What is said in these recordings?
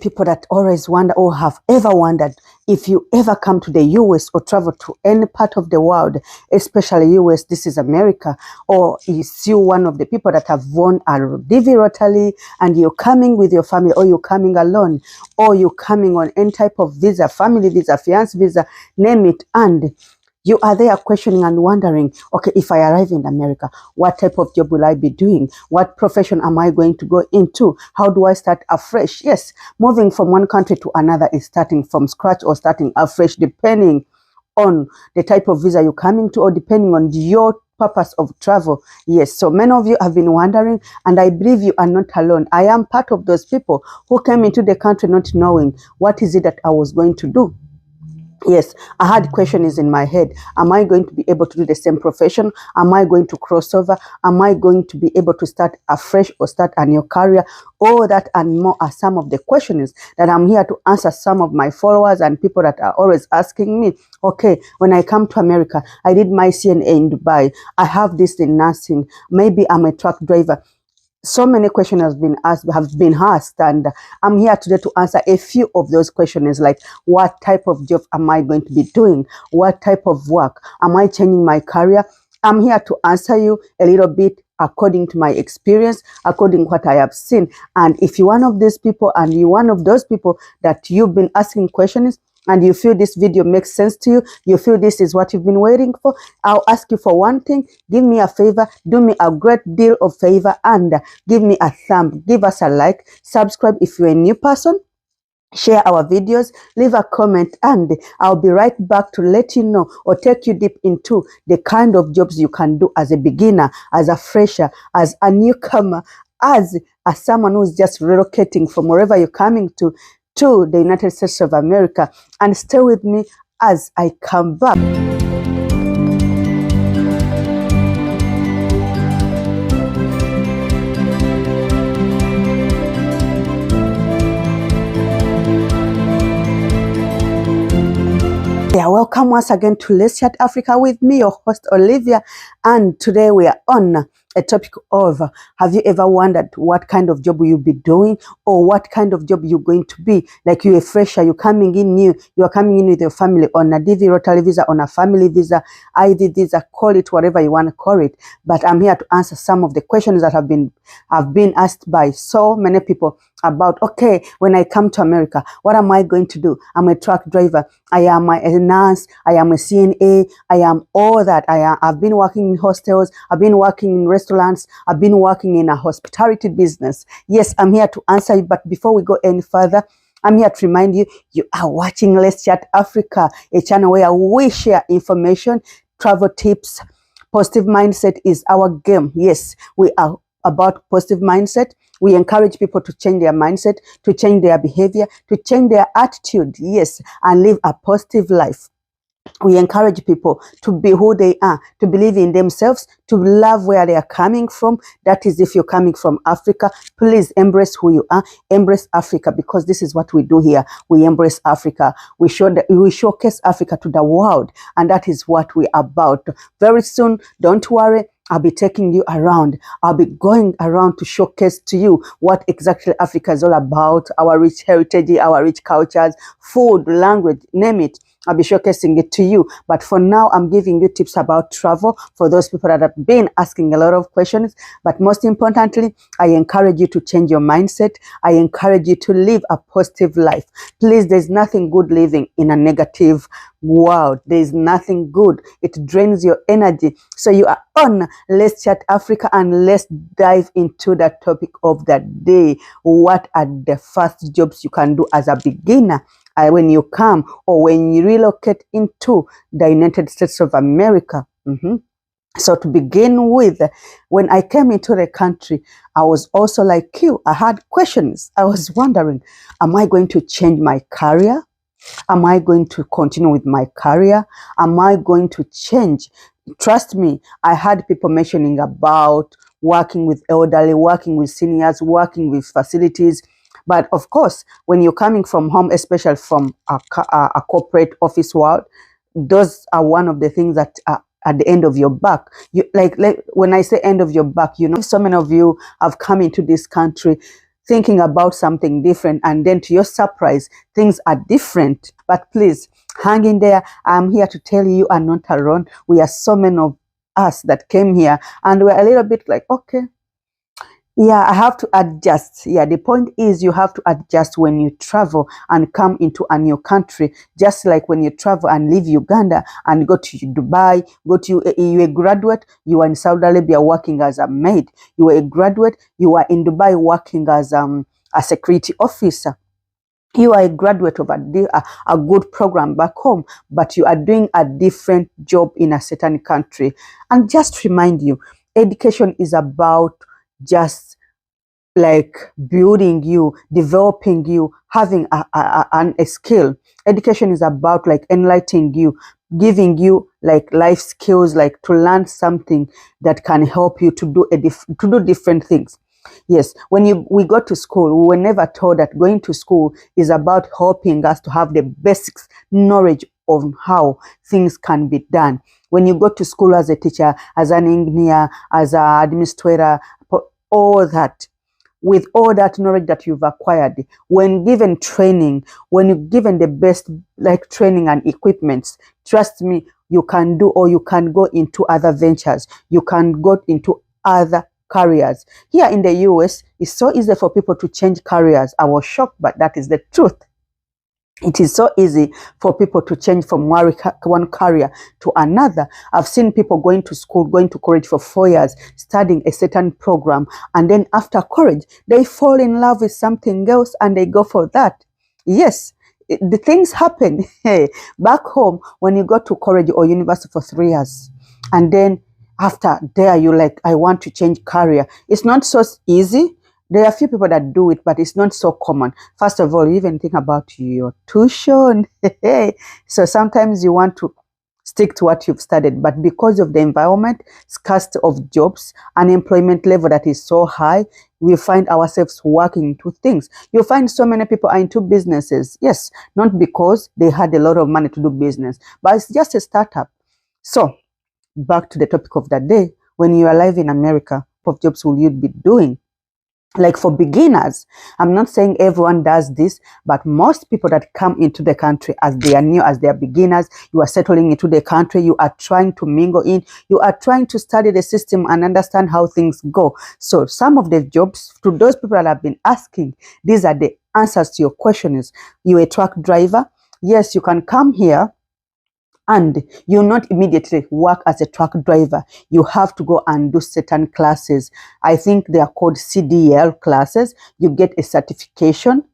people that always wonder or have ever wondered, if you ever come to the US or travel to any part of the world, especially US, this is America, or is you one of the people that have won a DV lottery and you're coming with your family, or you're coming alone, or you're coming on any type of visa, family visa, fiance visa, name it, and you are there questioning and wondering, okay, if I arrive in America, what type of job will I be doing? What profession am I going to go into? How do I start afresh? Yes, moving from one country to another is starting from scratch or starting afresh, depending on the type of visa you're coming to or depending on your purpose of travel. Yes, so many of you have been wondering, and I believe you are not alone. I am part of those people who came into the country not knowing what is it that I was going to do. Yes, I had questions in my head. Am I going to be able to do the same profession? Am I going to cross over? Am I going to be able to start afresh or start a new career? All that and more are some of the questions that I'm here to answer some of my followers and people that are always asking me, okay, when I come to America, I did my CNA in Dubai. I have this in nursing. Maybe I'm a truck driver. So many questions have been asked, and I'm here today to answer a few of those questions, like what type of job am I going to be doing? What type of work? Am I changing my career? I'm here to answer you a little bit according to my experience, according to what I have seen. And if you're one of these people and you're one of those people that you've been asking questions, and you feel this video makes sense to you, you feel this is what you've been waiting for, I'll ask you for one thing. Give me a favor, do me a great deal of favor, and give me a thumb, give us a like, subscribe if you're a new person, share our videos, leave a comment, and I'll be right back to let you know or take you deep into the kind of jobs you can do as a beginner, as a fresher, as a newcomer, as someone who's just relocating from wherever you're coming to the United States of America. And stay with me as I come back. Yeah, welcome once again to Let's Chat Africa with me, your host Olivia, and today we are on a topic of, have you ever wondered what kind of job will you be doing, or what kind of job you're going to be? Like, you're a fresher, you're coming in new, you are coming in with your family on a DV lottery visa, on a family visa, IV visa, call it whatever you want to call it. But I'm here to answer some of the questions that have been asked by so many people about, okay, when I come to America, what am I going to do? I'm a truck driver, I am a nurse, I am a CNA, I am all that. I've been working in hostels, I've been working in restaurants, I've been working in a hospitality business. Yes, I'm here to answer you, but before we go any further, I'm here to remind you, you are watching Let's Chat Africa, a channel where we share information, travel tips. Positive mindset is our game. Yes, we are about positive mindset. We encourage people to change their mindset, to change their behavior, to change their attitude, yes, and live a positive life. We encourage people to be who they are, to believe in themselves, to love where they are coming from. That is, if you're coming from Africa, please embrace who you are, embrace Africa, because this is what we do here. We embrace Africa. We showcase Africa to the world, and that is what we're about. Very soon, don't worry, I'll be taking you around. I'll be going around to showcase to you what exactly Africa is all about, our rich heritage, our rich cultures, food, language, name it. I'll be showcasing it to you. But for now, I'm giving you tips about travel for those people that have been asking a lot of questions. But most importantly, I encourage you to change your mindset. I encourage you to live a positive life. Please, there's nothing good living in a negative world. There's nothing good. It drains your energy. So you are on Let's Chat Africa, and let's dive into the topic of the day. What are the first jobs you can do as a beginner when you come or when you relocate into the United States of America? So to begin with, when I came into the country, I was also like you. I had questions. I was wondering, am I going to change my career? Am I going to continue with my career? Am I going to change? Trust me, I had people mentioning about working with elderly, working with seniors, working with facilities. But of course, when you're coming from home, especially from a corporate office world, those are one of the things that are at the end of your back. You like when I say end of your back, you know, so many of you have come into this country thinking about something different, and then to your surprise, things are different. But please, hang in there. I'm here to tell you are not alone. We are so many of us that came here, and we're a little bit like, okay, yeah, I have to adjust. Yeah, the point is you have to adjust when you travel and come into a new country. Just like when you travel and leave Uganda and go to Dubai, go to UAE, you're a graduate, you are in Saudi Arabia working as a maid. You are a graduate, you are in Dubai working as a security officer. You are a graduate of a good program back home, but you are doing a different job in a certain country. And just remind you, education is about just like building you, developing you, having a skill. Education is about like enlightening you, giving you like life skills, like to learn something that can help you to do different things. Yes, when we go to school, we were never told that going to school is about helping us to have the basics knowledge of how things can be done. When you go to school as a teacher, as an engineer, as an administrator, all that, with all that knowledge that you've acquired, when given training, when you're given the best like training and equipments, trust me, you can do, or you can go into other ventures, you can go into other careers. Here in the US, it's so easy for people to change careers. I was shocked, but that is the truth. It is so easy for people to change from one career to another. I've seen people going to school, going to college for 4 years, studying a certain program, and then after college, they fall in love with something else and they go for that. Yes, the things happen. Hey, back home, when you go to college or university for 3 years, and then after there, you're like, I want to change career. It's not so easy. There are a few people that do it, but it's not so common. First of all, you even think about your tuition. So sometimes you want to stick to what you've studied, but because of the environment, scarcity of jobs, unemployment level that is so high, we find ourselves working into things. You'll find so many people are into businesses. Yes, not because they had a lot of money to do business, but it's just a startup. So back to the topic of the day. When you are alive in America, what jobs will you be doing? Like for beginners, I'm not saying everyone does this, but most people that come into the country as they are new, as they are beginners, you are settling into the country, you are trying to mingle in, you are trying to study the system and understand how things go. So some of the jobs, to those people that have been asking, these are the answers to your questions. You're a truck driver. Yes, you can come here and you not immediately work as a truck driver. You have to go and do certain classes. I think they are called CDL classes. You get a certification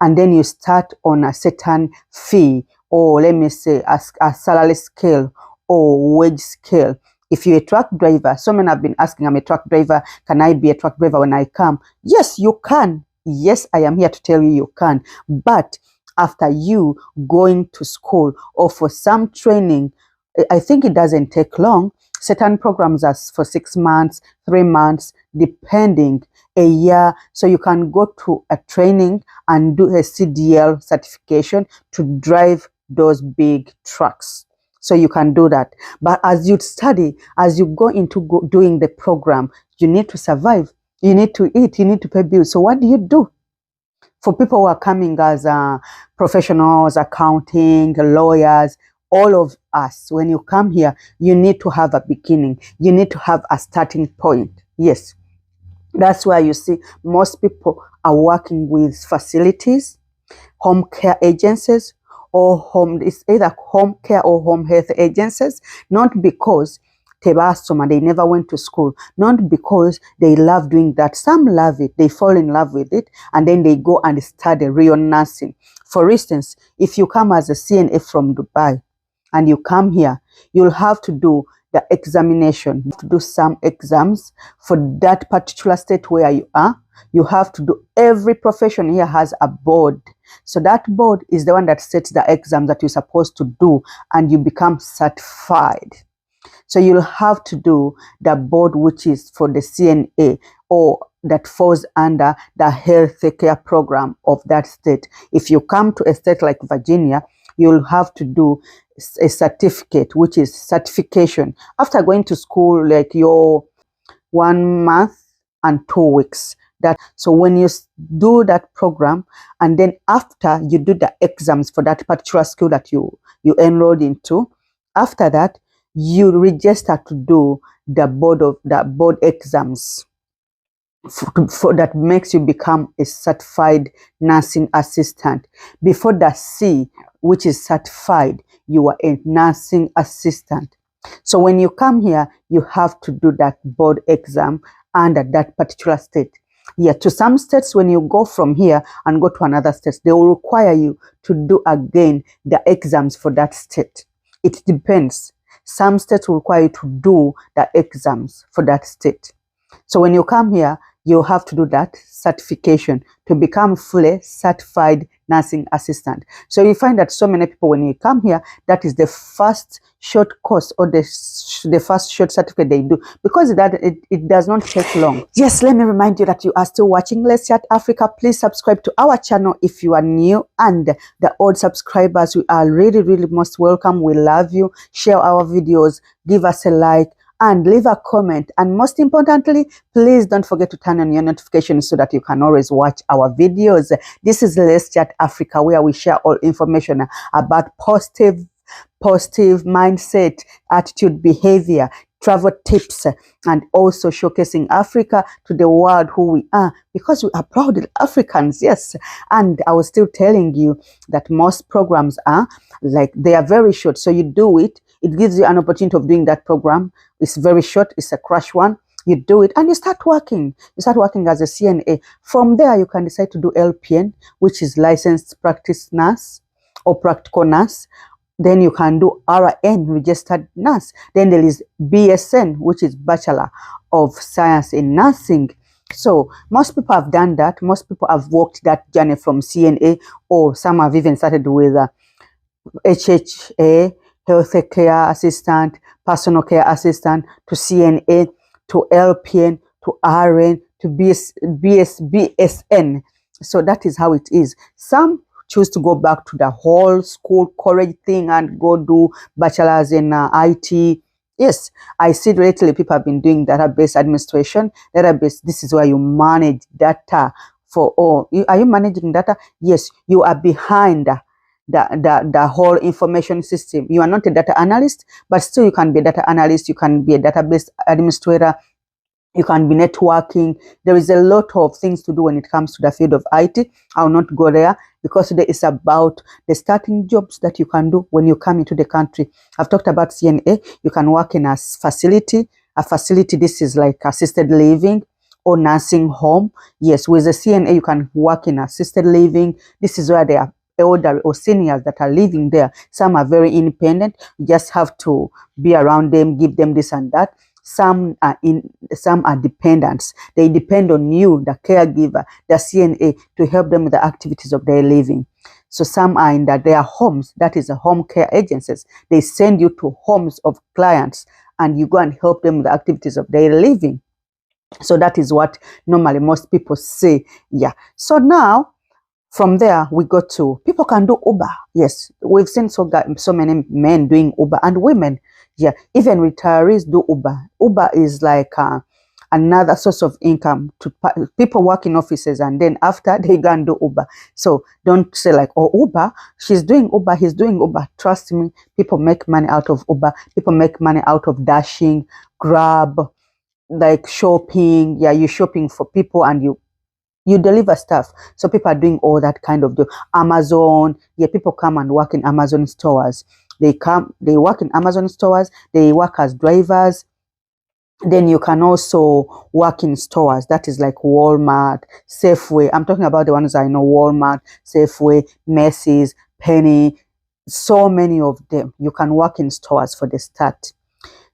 and then you start on a certain fee, or let me say a salary scale or wage scale. If you're a truck driver, so many have been asking, I'm a truck driver, can I be a truck driver when I come? Yes, you can. Yes, I am here to tell you you can. But after you going to school or for some training, I think it doesn't take long. Certain programs are for 6 months, 3 months, depending, a year. So you can go to a training and do a CDL certification to drive those big trucks. So you can do that. But as you study, as you go into doing the program, you need to survive. You need to eat. You need to pay bills. So what do? For people who are coming as professionals, accounting, lawyers, all of us, when you come here, you need to have a beginning. You need to have a starting point. Yes. That's why you see most people are working with facilities, home care agencies, or it's either home care or home health agencies, not because they never went to school, not because they love doing that. Some love it, they fall in love with it, and then they go and study real nursing. For instance, if you come as a CNA from Dubai and you come here, you'll have to do the examination, to do some exams for that particular state where you are. You have to do, every profession here has a board. So that board is the one that sets the exams that you're supposed to do, and you become certified. So you'll have to do the board, which is for the CNA, or that falls under the health care program of that state. If you come to a state like Virginia, you'll have to do a certificate, which is certification. After going to school, like your 1 month and 2 weeks, So when you do that program, and then after you do the exams for that particular school that you enrolled into, after that you register to do the board exams for that makes you become a certified nursing assistant. Before the C, which is certified, you are a nursing assistant. So when you come here, you have to do that board exam under that particular state. Yeah, to some states, when you go from here and go to another state, they will require you to do again the exams for that state. It depends. Some states will require you to do the exams for that state. So when you come here, you have to do that certification to become fully certified nursing assistant. So you find that so many people, when you come here, that is the first short course or the first short certificate they do, because it does not take long. Yes, let me remind you that you are still watching Let's Chat Africa. Please subscribe to our channel if you are new, and the old subscribers, we are really, really most welcome. We love you. Share our videos, give us a like, and leave a comment. And most importantly, please don't forget to turn on your notifications so that you can always watch our videos. This is Let's Chat Africa, where we share all information about positive mindset, attitude, behavior, travel tips, and also showcasing Africa to the world, who we are, because we are proud Africans. Yes. And I was still telling you that most programs are like, they are very short. So you do it. It gives you an opportunity of doing that program. It's very short. It's a crash one. You do it and you start working. You start working as a CNA. From there, you can decide to do LPN, which is licensed practice nurse or practical nurse. Then you can do RN, registered nurse. Then there is BSN, which is Bachelor of Science in Nursing. So most people have done that. Most people have walked that journey from CNA, or some have even started with HHA, health care assistant, personal care assistant, to CNA, to LPN, to RN, to BSN. So that is how it is. Some choose to go back to the whole school college thing and go do bachelor's in IT. Yes, I see lately people have been doing database administration. Database, this is where you manage data for all. Are you managing data? Yes, you are behind the whole information system. You are not a data analyst, but still you can be a data analyst. You can be a database administrator. You can be networking. There is a lot of things to do when it comes to the field of IT. I will not go there, because today is about the starting jobs that you can do when you come into the country. I've talked about CNA. You can work in a facility. A facility, this is like assisted living or nursing home. Yes, with a CNA, you can work in assisted living. This is where they are elder or seniors that are living there. Some are very independent. You just have to be around them, give them this and that. Some are dependents. They depend on you, the caregiver, the CNA, to help them with the activities of their living. So some are in their homes. That is the home care agencies. They send you to homes of clients, and you go and help them with the activities of their living. So that is what normally most people say. Yeah. So now, from there, we go to people can do Uber. Yes, we've seen so many men doing Uber, and women. Yeah, even retirees do Uber. Uber is like another source of income to people work in offices, and then after they go and do Uber. So don't say like, oh, Uber, she's doing Uber, he's doing Uber. Trust me, people make money out of Uber. People make money out of dashing, Grab, like shopping. Yeah, you're shopping for people and you deliver stuff. So people are doing all that kind of do. Amazon. Yeah, people come and work in Amazon stores. They work in Amazon stores. They work as drivers. Then you can also work in stores. That is like Walmart, Safeway. I'm talking about the ones I know: Walmart, Safeway, Macy's, Penny. So many of them. You can work in stores for the start.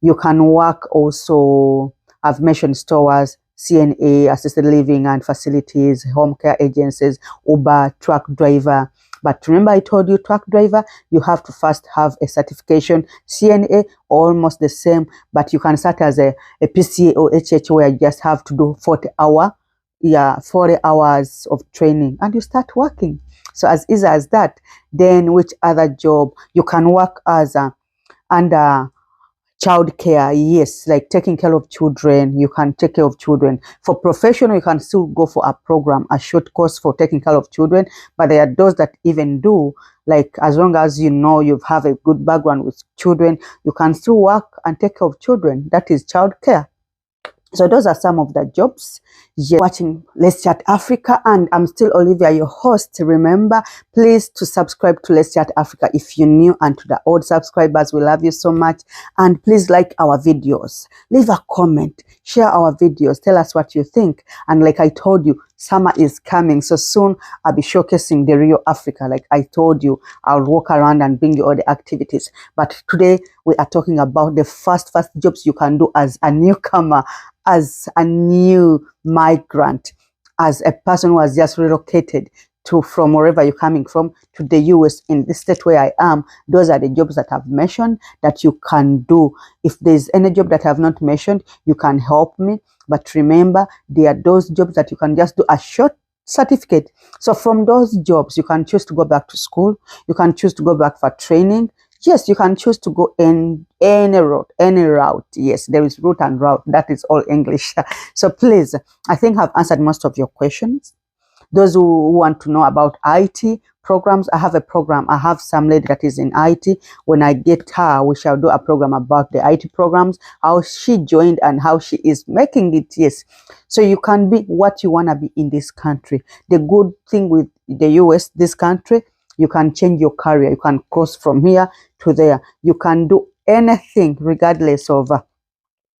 You can work also, I've mentioned stores, CNA, assisted living and facilities, home care agencies, Uber, truck driver. But remember, I told you, truck driver, you have to first have a certification. CNA, almost the same, but you can start as a PCA or HH, where you just have to do 40 hours of training, and you start working. So as easy as that. Then which other job? You can work as under Childcare, yes, like taking care of children. You can take care of children. For professional, you can still go for a program, a short course for taking care of children. But there are those that even do, like, as long as you know you have a good background with children, you can still work and take care of children. That is childcare. So those are some of the jobs. You're watching Let's Chat Africa, and I'm still Olivia, your host. Remember, please to subscribe to Let's Chat Africa if you're new, and to the old subscribers, we love you so much. And please like our videos, leave a comment, share our videos, tell us what you think. And like I told you, summer is coming, so soon I'll be showcasing the real Africa. Like I told you, I'll walk around and bring you all the activities. But today we are talking about the first jobs you can do as a newcomer, as a new migrant, as a person who has just relocated to from wherever you're coming from to the US, in the state where I am. Those are the jobs that I've mentioned that you can do. If there's any job that I've not mentioned, you can help me. But remember, there are those jobs that you can just do a short certificate. So from those jobs, you can choose to go back to school. You can choose to go back for training. Yes, you can choose to go in any route. Yes, there is route and route. That is all English. So please, I think I've answered most of your questions. Those who want to know about IT programs, I have a program. I have some lady that is in IT. When I get her, we shall do a program about the IT programs, how she joined and how she is making it. Yes. So you can be what you want to be in this country. The good thing with the US, this country, you can change your career. You can cross from here to there. You can do anything regardless of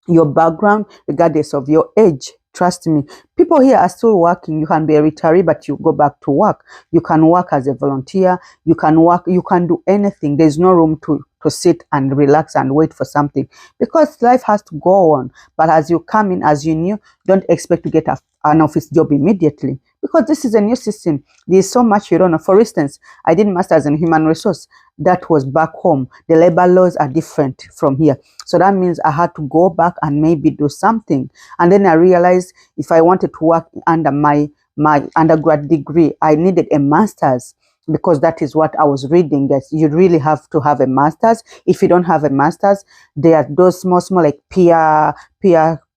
your background, regardless of your age. Trust me, people here are still working. You can be a retiree, but you go back to work. You can work as a volunteer. You can work. You can do anything. There's no room to sit and relax and wait for something, because life has to go on. But as you come in, as you new, don't expect to get an office job immediately, because this is a new system. There's so much you don't know. For instance, I did masters in human resource. That was back home. The labor laws are different from here. So that means I had to go back and maybe do something. And then I realized if I wanted to work under my undergrad degree, I needed a master's, because that is what I was reading, that you really have to have a master's. If you don't have a master's, there are those small like peer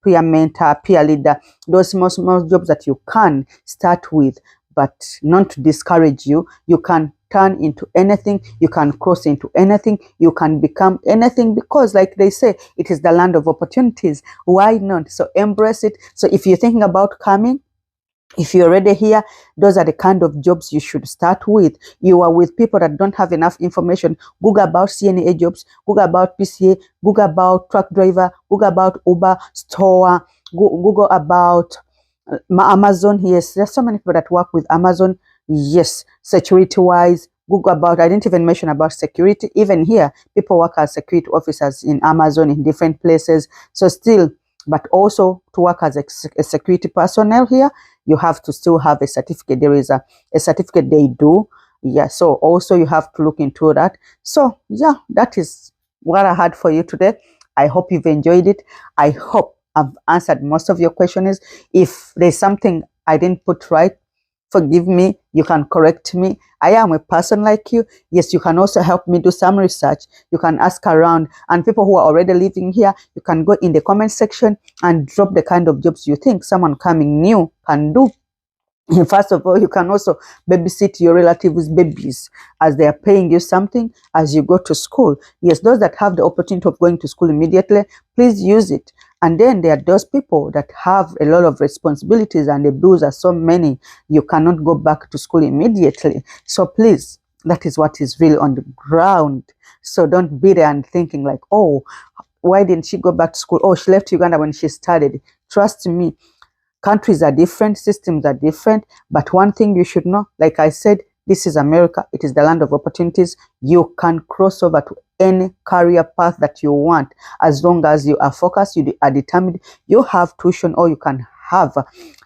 mentor, peer leader, those small jobs that you can start with, but not to discourage you. You can turn into anything. You can cross into anything. You can become anything, because like they say, it is the land of opportunities. Why not? So embrace it. So if you're thinking about coming, if you're already here, those are the kind of jobs you should start with. You are with people that don't have enough information. Google about CNA jobs, Google about PCA, Google about truck driver, Google about Uber, store, Google about Amazon. Yes, there's so many people that work with Amazon. Yes, security-wise, Google about, I didn't even mention about security. Even here, people work as security officers in Amazon in different places. So still, but also to work as a security personnel here, you have to still have a certificate. There is a certificate they do. Yeah, so also you have to look into that. So yeah, that is what I had for you today. I hope you've enjoyed it. I hope I've answered most of your questions. If there's something I didn't put right, forgive me. You can correct me. I am a person like you. Yes, you can also help me do some research. You can ask around, and people who are already living here, you can go in the comment section and drop the kind of jobs you think someone coming new can do. First of all, you can also babysit your relatives' babies as they are paying you something as you go to school. Yes, those that have the opportunity of going to school immediately, please use it. And then there are those people that have a lot of responsibilities and the bills are so many, you cannot go back to school immediately. So please, that is what is really on the ground. So don't be there and thinking like, oh, why didn't she go back to school? Oh, she left Uganda when she started. Trust me, countries are different, systems are different. But one thing you should know, like I said, this is America. It is the land of opportunities. You can cross over to any career path that you want, as long as you are focused, you are determined. You have tuition, or you can have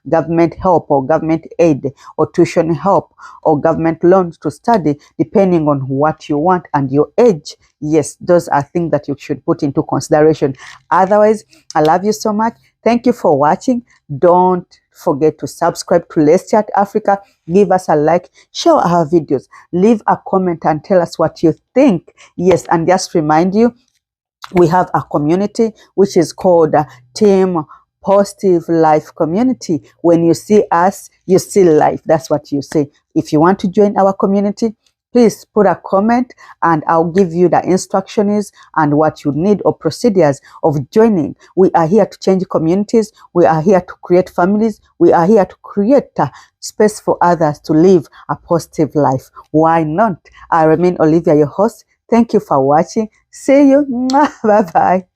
government help or government aid or tuition help or government loans to study, depending on what you want and your age. Yes, those are things that you should put into consideration. Otherwise, I love you so much. Thank you for watching. Don't forget to subscribe to Let's Chat Africa. Give us a like, share our videos, leave a comment and tell us what you think. Yes, and just remind you, we have a community which is called Team Positive Life Community. When you see us, you see life. That's what you say. If you want to join our community, please put a comment and I'll give you the instructions and what you need or procedures of joining. We are here to change communities. We are here to create families. We are here to create a space for others to live a positive life. Why not? I remain Olivia, your host. Thank you for watching. See you. Bye-bye.